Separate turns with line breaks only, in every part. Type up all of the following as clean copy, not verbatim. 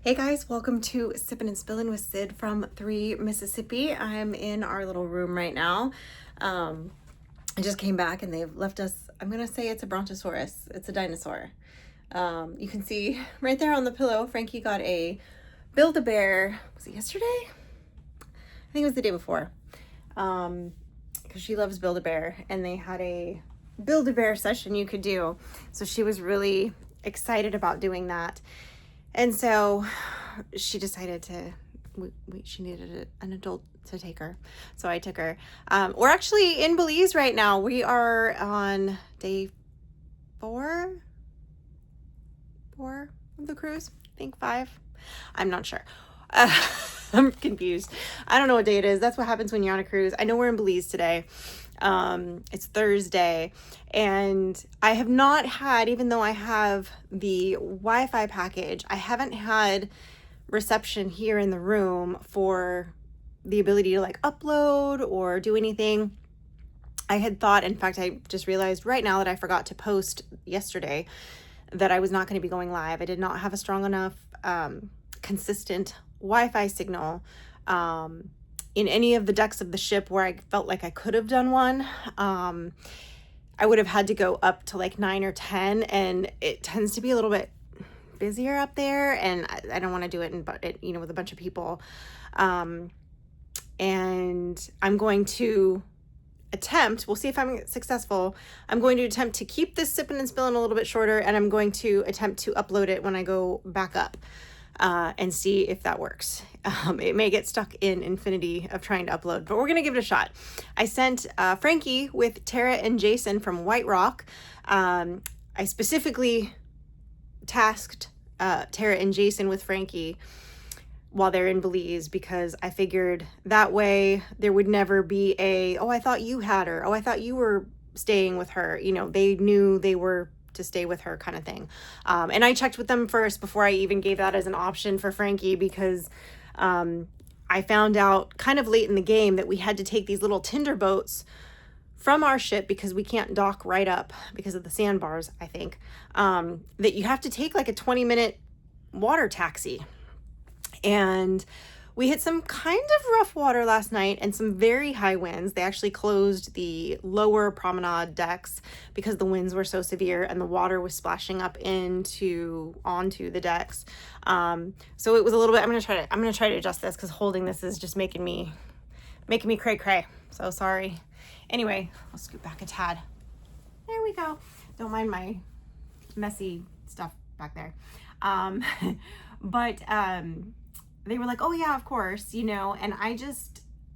Hey guys, welcome to Sippin' and Spillin' with Sid from 3 Mississippi. I'm in our little room right now. I just came back and they've left us, I'm going to say it's a brontosaurus. It's a dinosaur. You can see right there on the pillow, Frankie got a Build-A-Bear. Was it yesterday? I think it was the day before. Because she loves Build-A-Bear and they had a Build-A-Bear session you could do. So she was really excited about doing that. And so she decided she needed an adult to take her. So I took her. We're actually in Belize right now. We are on day four of the cruise. I think 5. I'm not sure. I'm confused. I don't know what day it is. That's what happens when you're on a cruise. I know we're in Belize today. It's Thursday, and I have not had, even though I have the Wi-Fi package, I haven't had reception here in the room for the ability to like upload or do anything. I had thought, in fact, I just realized right now that I forgot to post yesterday that I was not going to be going live. I did not have a strong enough, consistent Wi-Fi signal, in any of the decks of the ship where I felt like I could have done one. I would have had to go up to like 9 or 10, and it tends to be a little bit busier up there, and I don't want to do it with a bunch of people. And I'm going to attempt, we'll see if I'm successful. I'm going to attempt to keep this sipping and spilling a little bit shorter, and I'm going to attempt to upload it when I go back up. And see if that works. It may get stuck in infinity of trying to upload, but we're going to give it a shot. I sent Frankie with Tara and Jason from White Rock. I specifically tasked Tara and Jason with Frankie while they're in Belize because I figured that way there would never be oh, I thought you had her. Oh, I thought you were staying with her. They knew they were to stay with her kind of thing. And I checked with them first before I even gave that as an option for Frankie because I found out kind of late in the game that we had to take these little tinder boats from our ship because we can't dock right up because of the sandbars, I think, that you have to take like a 20-minute water taxi. And we hit some kind of rough water last night and some very high winds. They actually closed the lower promenade decks because the winds were so severe and the water was splashing up onto the decks. So it was a little bit, I'm going to try to adjust this because holding this is just making me cray cray. So sorry. Anyway, I'll scoot back a tad. There we go. Don't mind my messy stuff back there. They were like, oh yeah, of course, and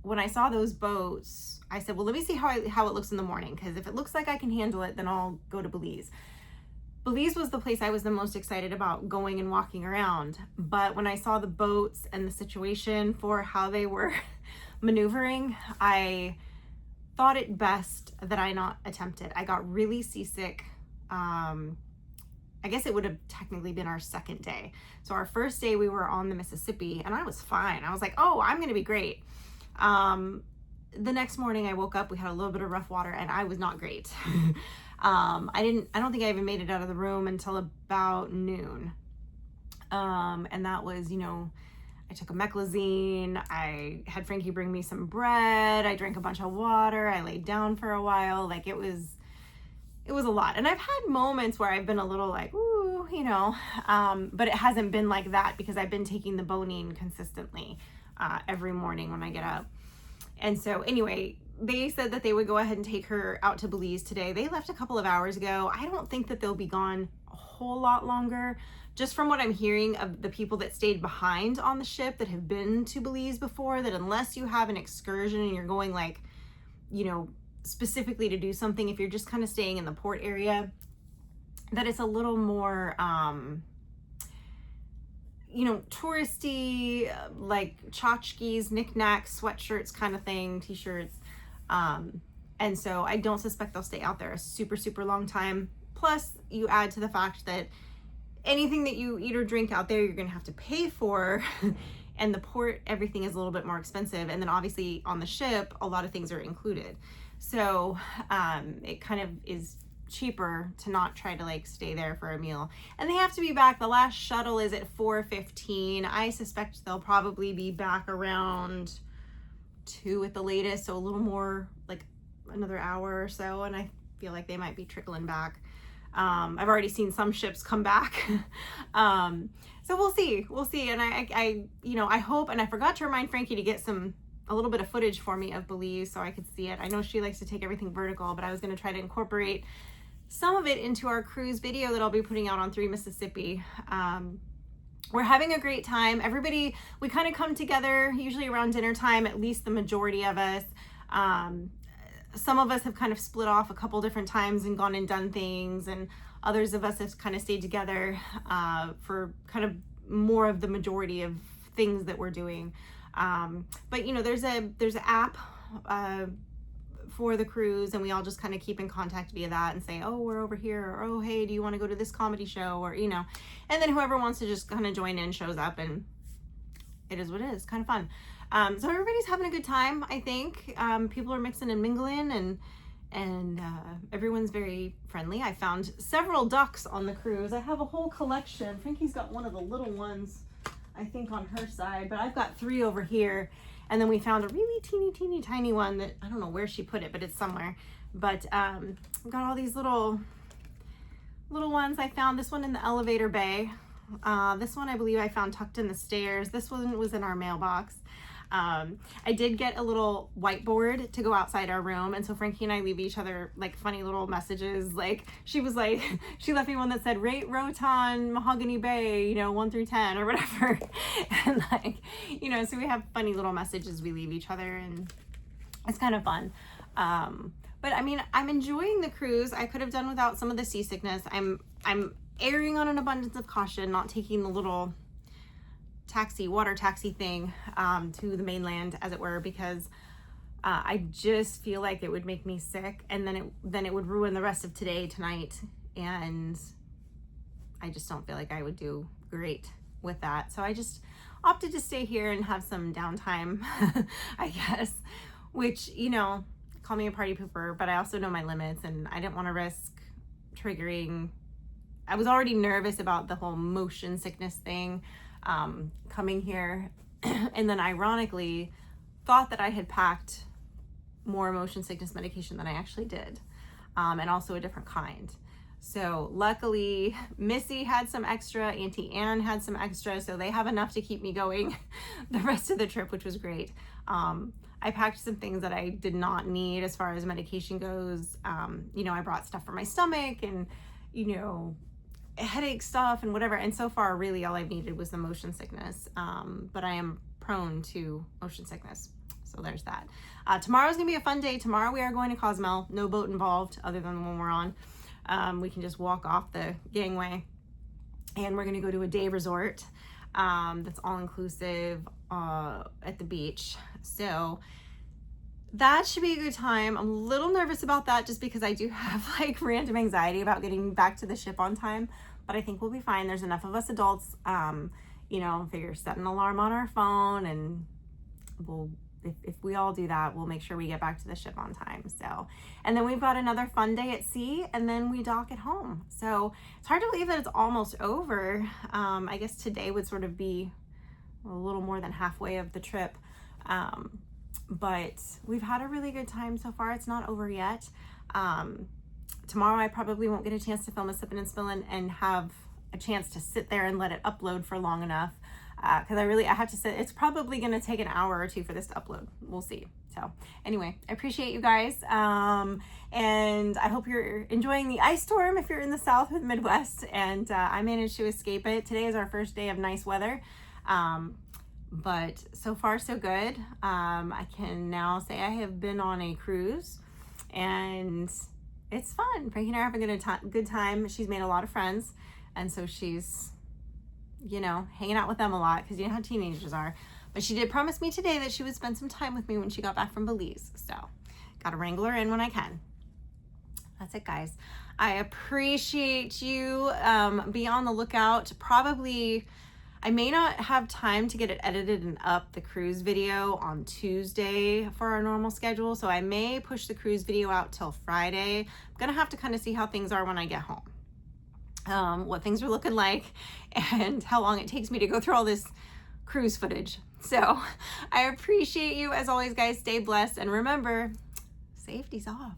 when I saw those boats, I said, well, let me see how it looks in the morning. Because if it looks like I can handle it, then I'll go to Belize. Belize was the place I was the most excited about going and walking around. But when I saw the boats and the situation for how they were maneuvering, I thought it best that I not attempt it. I got really seasick. I guess it would have technically been our second day. So our first day we were on the Mississippi and I was fine. I was like, oh, I'm going to be great. The next morning I woke up, we had a little bit of rough water and I was not great. I don't think I even made it out of the room until about noon. And that was, I took a meclizine. I had Frankie bring me some bread. I drank a bunch of water. I laid down for a while. Like it was a lot. And I've had moments where I've been a little like, ooh, but it hasn't been like that because I've been taking the Bonine consistently every morning when I get up. And so anyway, they said that they would go ahead and take her out to Belize today. They left a couple of hours ago. I don't think that they'll be gone a whole lot longer. Just from what I'm hearing of the people that stayed behind on the ship that have been to Belize before, that unless you have an excursion and you're going like, specifically to do something, if you're just kind of staying in the port area, that it's a little more touristy, like tchotchkes, knickknacks, sweatshirts kind of thing, t-shirts, and so I don't suspect they'll stay out there a super long time. Plus you add to the fact that anything that you eat or drink out there you're gonna have to pay for. And the port, everything is a little bit more expensive, and then obviously on the ship a lot of things are included. So it kind of is cheaper to not try to like stay there for a meal. And they have to be back. The last shuttle is at 4:15. I suspect they'll probably be back around 2 at the latest, so a little more, like another hour or so, and I feel like they might be trickling back. I've already seen some ships come back. So we'll see, and I you know, I hope, and I forgot to remind Frankie to get a little bit of footage for me of Belize so I could see it. I know she likes to take everything vertical, but I was going to try to incorporate some of it into our cruise video that I'll be putting out on 3 Mississippi. We're having a great time. Everybody, we kind of come together usually around dinner time, at least the majority of us. Some of us have kind of split off a couple different times and gone and done things, and others of us have kind of stayed together for kind of more of the majority of things that we're doing. But you know, there's an app for the cruise, and we all just kind of keep in contact via that and say, oh, we're over here, or oh, hey, do you want to go to this comedy show, or you know, and then whoever wants to just kind of join in shows up, and it is what it is. Kind of fun. So everybody's having a good time, I think. People are mixing and mingling, and everyone's very friendly. I found several ducks on the cruise. I have a whole collection. Frankie's got one of the little ones, I think, on her side, but I've got 3 over here. And then we found a really teeny tiny one that I don't know where she put it, but it's somewhere. But I've got all these little ones. I found this one in the elevator bay. This one I believe I found tucked in the stairs. This one was in our mailbox. I did get a little whiteboard to go outside our room, and so Frankie and I leave each other like funny little messages. Like she left me one that said rate Roatan Mahogany Bay, you know, 1 through 10 or whatever. And like, you know, so we have funny little messages we leave each other, and it's kind of fun. But I mean, I'm enjoying the cruise. I could have done without some of the seasickness. I'm erring on an abundance of caution, not taking the little water taxi thing to the mainland, as it were, because I just feel like it would make me sick, and then it would ruin the rest of tonight, and I just don't feel like I would do great with that. So I just opted to stay here and have some downtime, I guess, which, you know, call me a party pooper, but I also know my limits, and I didn't want to risk triggering. I was already nervous about the whole motion sickness thing coming here, and then ironically thought that I had packed more motion sickness medication than I actually did, and also a different kind. So luckily Missy had some extra, Auntie Anne had some extra, so they have enough to keep me going the rest of the trip, which was great. I packed some things that I did not need as far as medication goes. You know, I brought stuff for my stomach and, you know, headache stuff and whatever, and so far really all I've needed was the motion sickness, but I am prone to motion sickness, so there's that. Tomorrow's gonna be a fun day. Tomorrow we are going to Cozumel. No boat involved other than when we're on. We can just walk off the gangway, and we're gonna go to a day resort that's all inclusive at the beach, so that should be a good time. I'm a little nervous about that just because I do have like random anxiety about getting back to the ship on time, but I think we'll be fine. There's enough of us adults, you know, figure set an alarm on our phone, and we'll, if we all do that, we'll make sure we get back to the ship on time. So, and then we've got another fun day at sea, and then we dock at home. So it's hard to believe that it's almost over. I guess today would sort of be a little more than halfway of the trip. But we've had a really good time so far. It's not over yet. Tomorrow I probably won't get a chance to film a Sippin' and Spillin' and have a chance to sit there and let it upload for long enough, because I have to sit. It's probably going to take an hour or 2 for this to upload. We'll see. So anyway, I appreciate you guys, and I hope you're enjoying the ice storm if you're in the South or the Midwest, and I managed to escape it. Today is our first day of nice weather. But so far so good. I can now say I have been on a cruise, and it's fun. Frankie and I are having a good time. She's made a lot of friends, and so she's, you know, hanging out with them a lot, because you know how teenagers are. But she did promise me today that she would spend some time with me when she got back from Belize, so gotta wrangle her in when I can. That's it, guys. I appreciate you. Be on the lookout. Probably, I may not have time to get it edited and up, the cruise video, on Tuesday for our normal schedule. So I may push the cruise video out till Friday. I'm gonna have to kind of see how things are when I get home. What things are looking like and how long it takes me to go through all this cruise footage. So I appreciate you as always, guys. Stay blessed, and remember, safety's off.